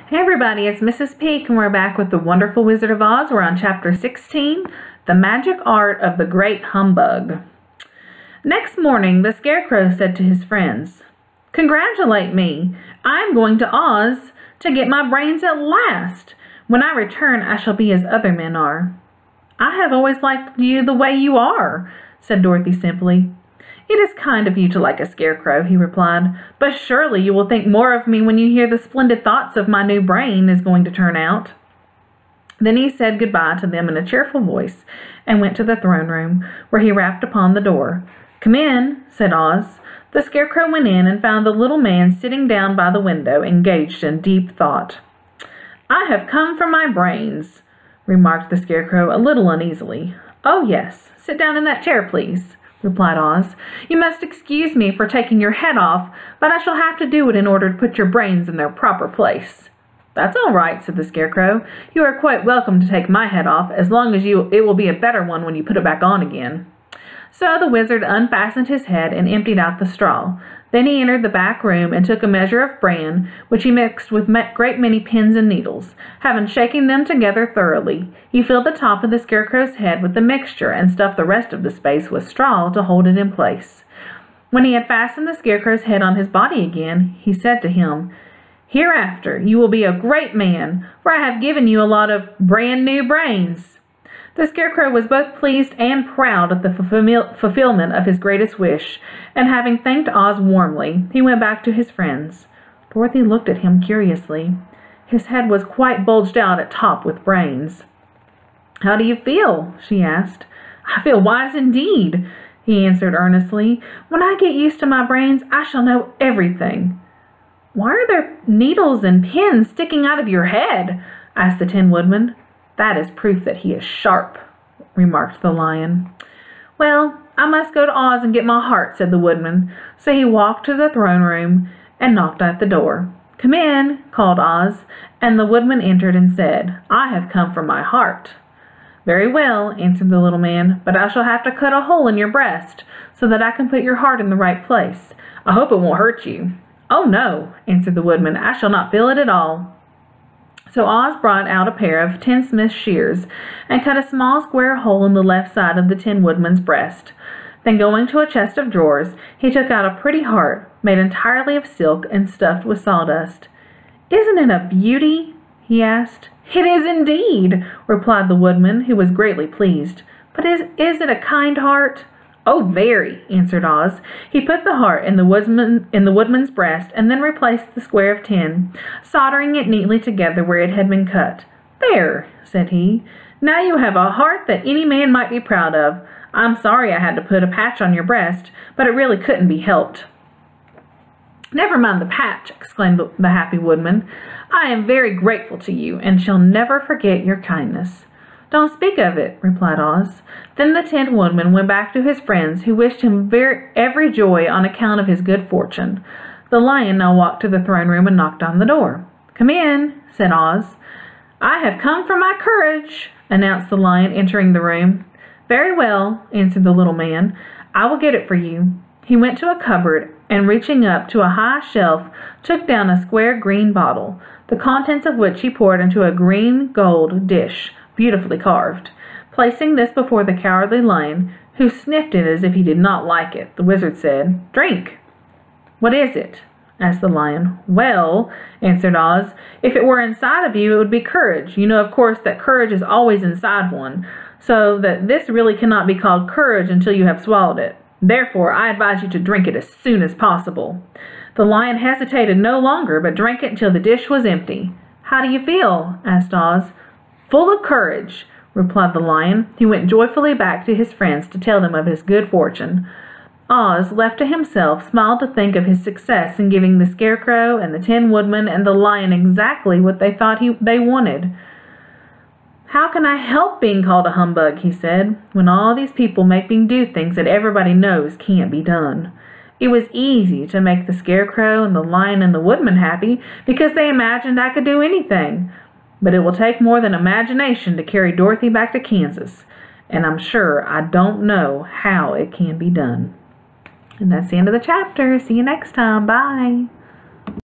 Hey everybody, it's Mrs. Peak and we're back with The Wonderful Wizard of Oz. We're on Chapter 16, The Magic Art of the Great Humbug. Next morning, the Scarecrow said to his friends, "Congratulate me! I'm going to Oz to get my brains at last. When I return, I shall be as other men are." "I have always liked you the way you are," said Dorothy simply. "It is kind of you to like a scarecrow," he replied, "but surely you will think more of me when you hear the splendid thoughts of my new brain is going to turn out." Then he said goodbye to them in a cheerful voice and went to the throne room, where he rapped upon the door. "Come in," said Oz. The Scarecrow went in and found the little man sitting down by the window, engaged in deep thought. "I have come for my brains," remarked the Scarecrow a little uneasily. "Oh, yes. Sit down in that chair, please," replied Oz. "You must excuse me for taking your head off, but I shall have to do it in order to put your brains in their proper place." "That's all right," said the Scarecrow. "You are quite welcome to take my head off, as long as it will be a better one when you put it back on again." So the wizard unfastened his head and emptied out the straw. Then he entered the back room and took a measure of bran, which he mixed with a great many pins and needles. Having shaken them together thoroughly, he filled the top of the Scarecrow's head with the mixture and stuffed the rest of the space with straw to hold it in place. When he had fastened the Scarecrow's head on his body again, he said to him, "Hereafter you will be a great man, for I have given you a lot of brand new brains." The Scarecrow was both pleased and proud at the fulfillment of his greatest wish, and having thanked Oz warmly, he went back to his friends. Dorothy looked at him curiously. His head was quite bulged out at top with brains. "How do you feel?" she asked. "I feel wise indeed," he answered earnestly. "When I get used to my brains, I shall know everything." "Why are there needles and pins sticking out of your head?" asked the Tin Woodman. "That is proof that he is sharp," remarked the Lion. "Well, I must go to Oz and get my heart," said the Woodman. So he walked to the throne room and knocked at the door. "Come in," called Oz, and the Woodman entered and said, "I have come for my heart." "Very well," answered the little man, "but I shall have to cut a hole in your breast so that I can put your heart in the right place. I hope it won't hurt you." "Oh, no," answered the Woodman, "I shall not feel it at all." So Oz brought out a pair of tinsmith's shears and cut a small square hole in the left side of the Tin Woodman's breast. Then going to a chest of drawers, he took out a pretty heart made entirely of silk and stuffed with sawdust. "Isn't it a beauty?" he asked. "It is indeed," replied the Woodman, who was greatly pleased. "But is it a kind heart?" "Oh, very," answered Oz. He put the heart in the woodman's breast and then replaced the square of tin, soldering it neatly together where it had been cut. "There," said he. "Now you have a heart that any man might be proud of. I'm sorry I had to put a patch on your breast, but it really couldn't be helped." "Never mind the patch," exclaimed the happy Woodman. "I am very grateful to you and shall never forget your kindness." "Don't speak of it," replied Oz. Then the Tin Woodman went back to his friends, who wished him every joy on account of his good fortune. The Lion now walked to the throne room and knocked on the door. "Come in," said Oz. "I have come for my courage," announced the Lion, entering the room. "Very well," answered the little man. "I will get it for you." He went to a cupboard and, reaching up to a high shelf, took down a square green bottle, the contents of which he poured into a green gold dish, beautifully carved. Placing this before the Cowardly Lion, who sniffed it as if he did not like it, the wizard said, "Drink." "What is it?" asked the Lion. "Well," answered Oz, "if it were inside of you, it would be courage. You know, of course, that courage is always inside one, so that this really cannot be called courage until you have swallowed it. Therefore, I advise you to drink it as soon as possible." The Lion hesitated no longer, but drank it until the dish was empty. "How do you feel?" asked Oz. "Full of courage," replied the Lion. He went joyfully back to his friends to tell them of his good fortune. Oz, left to himself, smiled to think of his success in giving the Scarecrow and the Tin Woodman and the Lion exactly what they thought they wanted. "How can I help being called a humbug," he said, "when all these people make me do things that everybody knows can't be done?" It was easy to make the Scarecrow and the Lion and the Woodman happy because they imagined I could do anything. But it will take more than imagination to carry Dorothy back to Kansas, and I'm sure I don't know how it can be done. And that's the end of the chapter. See you next time. Bye.